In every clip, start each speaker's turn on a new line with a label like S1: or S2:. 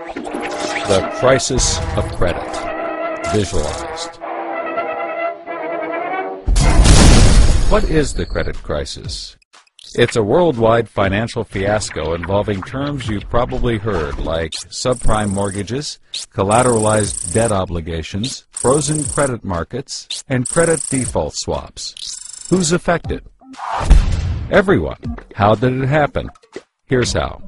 S1: The crisis of credit, visualized. What is the credit crisis? It's a worldwide financial fiasco involving terms you've probably heard like subprime mortgages, collateralized debt obligations, frozen credit markets, and credit default swaps. Who's affected? Everyone. How did it happen? Here's how.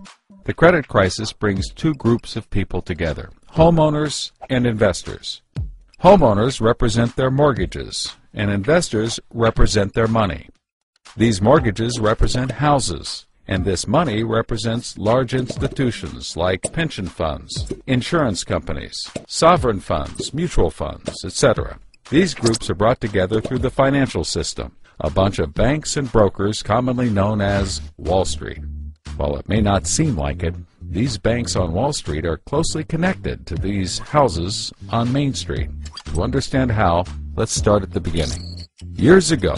S1: The credit crisis brings two groups of people together, homeowners and investors. Homeowners represent their mortgages, and investors represent their money. These mortgages represent houses, and this money represents large institutions like pension funds, insurance companies, sovereign funds, mutual funds, etc. These groups are brought together through the financial system, a bunch of banks and brokers commonly known as Wall Street. While it may not seem like it, these banks on Wall Street are closely connected to these houses on Main Street. To understand how, let's start at the beginning. Years ago,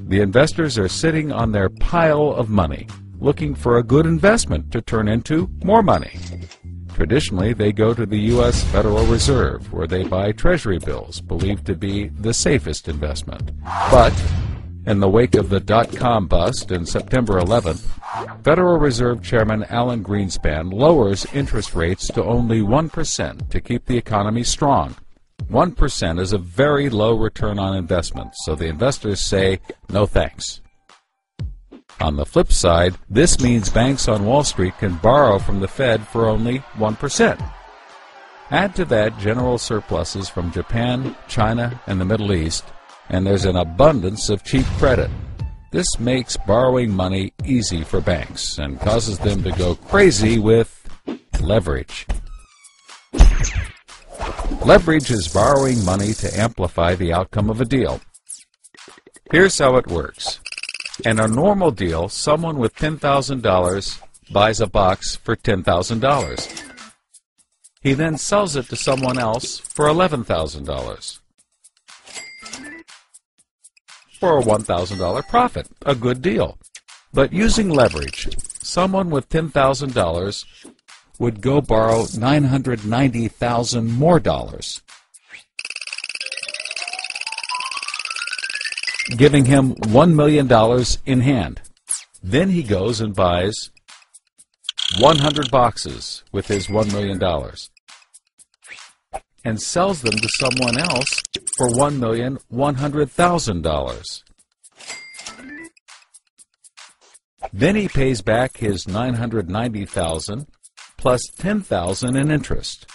S1: the investors are sitting on their pile of money, looking for a good investment to turn into more money. Traditionally, they go to the U.S. Federal Reserve, where they buy treasury bills, believed to be the safest investment. But in the wake of the dot-com bust in September 11th, Federal Reserve Chairman Alan Greenspan lowers interest rates to only 1% to keep the economy strong. 1% is a very low return on investment, so the investors say, no thanks. On the flip side, this means banks on Wall Street can borrow from the Fed for only 1%. Add to that general surpluses from Japan, China, and the Middle East, and there's an abundance of cheap credit. This makes borrowing money easy for banks and causes them to go crazy with leverage. Leverage is borrowing money to amplify the outcome of a deal. Here's how it works. In a normal deal, someone with $10,000 buys a box for $10,000. He then sells it to someone else for $11,000. For a $1,000 profit, a good deal. But using leverage, someone with $10,000 would go borrow $990,000 more dollars, giving him $1 million in hand. Then he goes and buys 100 boxes with his $1 million and sells them to someone else for $1,100,000. Then he pays back his $990,000 plus $10,000 in interest.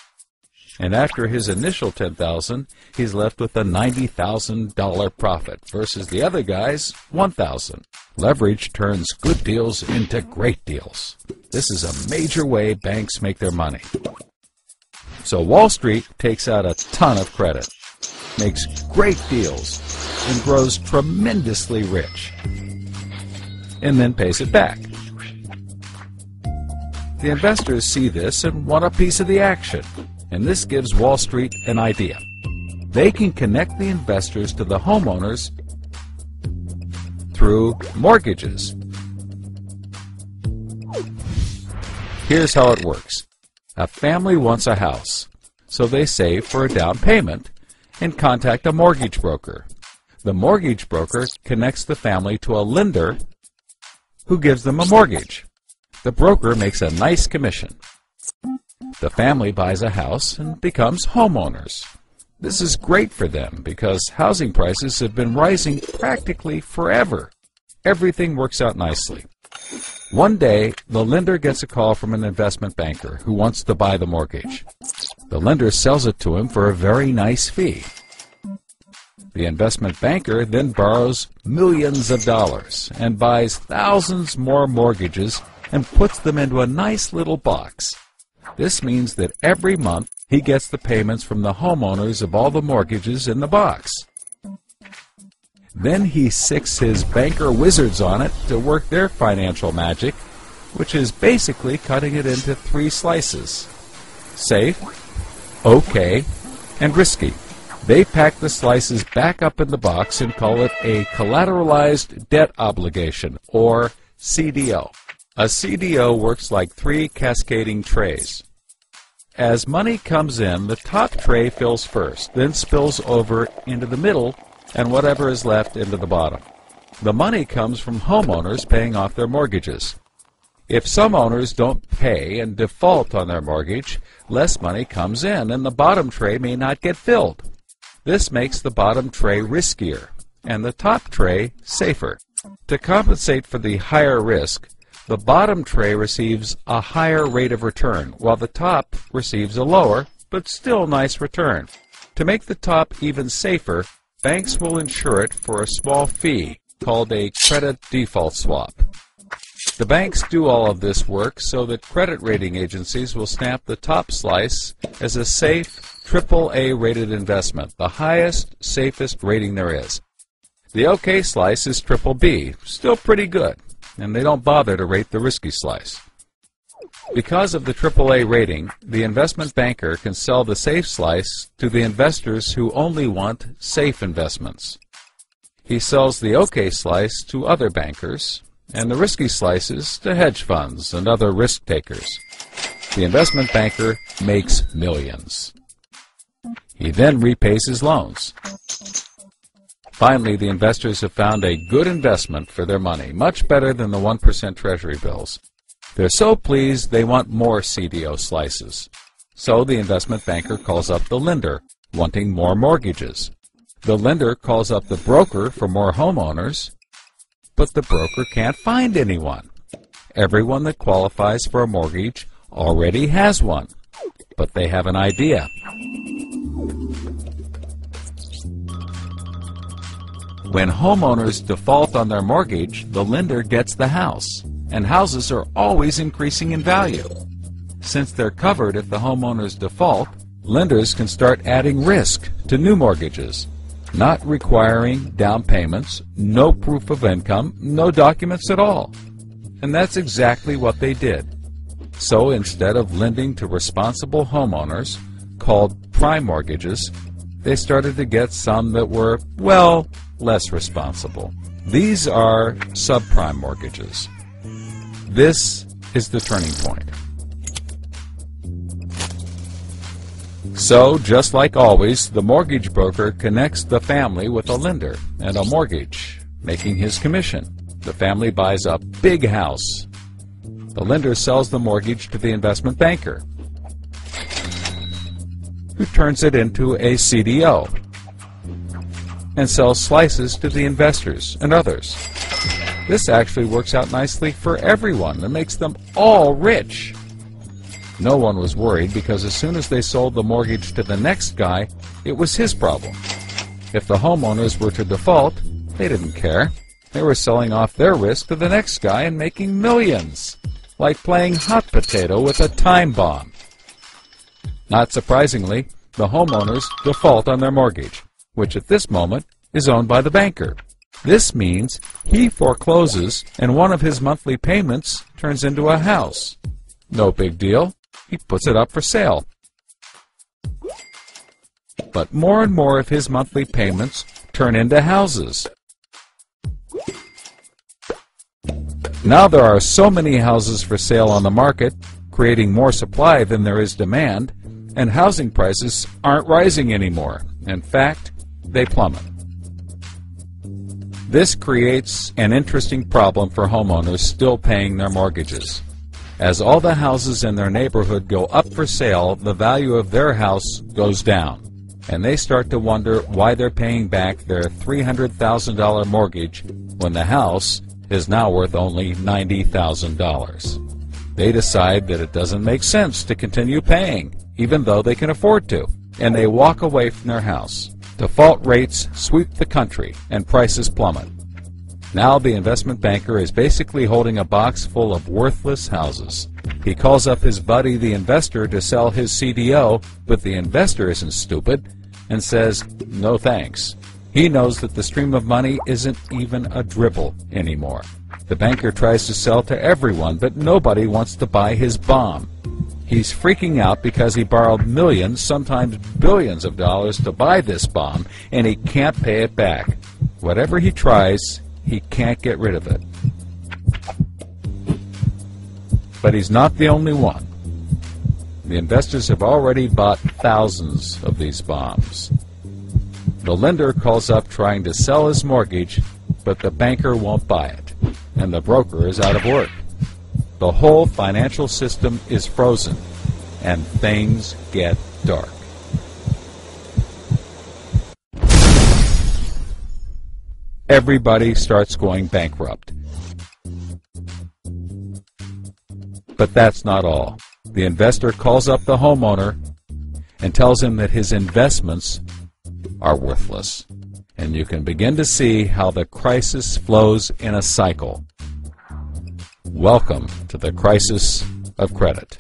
S1: And after his initial $10,000, he's left with a $90,000 profit versus the other guy's $1,000. Leverage turns good deals into great deals. This is a major way banks make their money. So Wall Street takes out a ton of credit, makes great deals, and grows tremendously rich, and then pays it back. The investors see this and want a piece of the action, and this gives Wall Street an idea. They can connect the investors to the homeowners through mortgages. Here's how it works. A family wants a house, so they save for a down payment and contact a mortgage broker. The mortgage broker connects the family to a lender who gives them a mortgage. The broker makes a nice commission. The family buys a house and becomes homeowners. This is great for them because housing prices have been rising practically forever. Everything works out nicely. One day, the lender gets a call from an investment banker who wants to buy the mortgage. The lender sells it to him for a very nice fee. The investment banker then borrows millions of dollars and buys thousands more mortgages and puts them into a nice little box. This means that every month he gets the payments from the homeowners of all the mortgages in the box. Then he sicks his banker wizards on it to work their financial magic, which is basically cutting it into 3 slices: safe, okay, and risky. They pack the slices back up in the box and call it a collateralized debt obligation, or CDO. A CDO works like 3 cascading trays. As money comes in, the top tray fills first, then spills over into the middle, and whatever is left into the bottom. The money comes from homeowners paying off their mortgages. If some owners don't pay and default on their mortgage, less money comes in, and the bottom tray may not get filled. This makes the bottom tray riskier, and the top tray safer. To compensate for the higher risk, the bottom tray receives a higher rate of return, while the top receives a lower, but still nice return. To make the top even safer, banks will insure it for a small fee, called a credit default swap. The banks do all of this work so that credit rating agencies will stamp the top slice as a safe, AAA rated investment, the highest, safest rating there is. The OK slice is BBB, still pretty good, and they don't bother to rate the risky slice. Because of the AAA rating, the investment banker can sell the safe slice to the investors who only want safe investments. He sells the OK slice to other bankers, and the risky slices to hedge funds and other risk takers. The investment banker makes millions. He then repays his loans. Finally, the investors have found a good investment for their money, much better than the 1% Treasury bills. They're so pleased they want more CDO slices. So the investment banker calls up the lender, wanting more mortgages. The lender calls up the broker for more homeowners, but the broker can't find anyone. Everyone that qualifies for a mortgage already has one, but they have an idea. When homeowners default on their mortgage, the lender gets the house, and houses are always increasing in value. Since they're covered if the homeowners default, lenders can start adding risk to new mortgages, not requiring down payments, no proof of income, no documents at all. And that's exactly what they did. So instead of lending to responsible homeowners, called prime mortgages, they started to get some that were, well, less responsible. These are subprime mortgages. This is the turning point. So, just like always, the mortgage broker connects the family with a lender and a mortgage, making his commission. The family buys a big house. The lender sells the mortgage to the investment banker, who turns it into a CDO and sells slices to the investors and others. This actually works out nicely for everyone and makes them all rich. No one was worried because as soon as they sold the mortgage to the next guy, it was his problem. If the homeowners were to default, they didn't care. They were selling off their risk to the next guy and making millions, like playing hot potato with a time bomb. Not surprisingly, the homeowners default on their mortgage, which at this moment is owned by the banker. This means he forecloses and one of his monthly payments turns into a house. No big deal. He puts it up for sale. But more and more of his monthly payments turn into houses. Now there are so many houses for sale on the market, creating more supply than there is demand, and housing prices aren't rising anymore. In fact, they plummet. This creates an interesting problem for homeowners still paying their mortgages. As all the houses in their neighborhood go up for sale, the value of their house goes down, and they start to wonder why they're paying back their $300,000 mortgage when the house is now worth only $90,000. They decide that it doesn't make sense to continue paying, even though they can afford to, and they walk away from their house. Default rates sweep the country, and prices plummet. Now the investment banker is basically holding a box full of worthless houses. He calls up his buddy the investor to sell his CDO, but the investor isn't stupid and says, no thanks. He knows that the stream of money isn't even a dribble anymore. The banker tries to sell to everyone, but nobody wants to buy his bomb. He's freaking out because he borrowed millions, sometimes billions of dollars to buy this bomb, and he can't pay it back. Whatever he tries, he can't get rid of it. But he's not the only one. The investors have already bought thousands of these bombs. The lender calls up trying to sell his mortgage, but the banker won't buy it, and the broker is out of work. The whole financial system is frozen, and things get dark. Everybody starts going bankrupt. But that's not all. The investor calls up the homeowner and tells him that his investments are worthless. And you can begin to see how the crisis flows in a cycle. Welcome to the crisis of credit.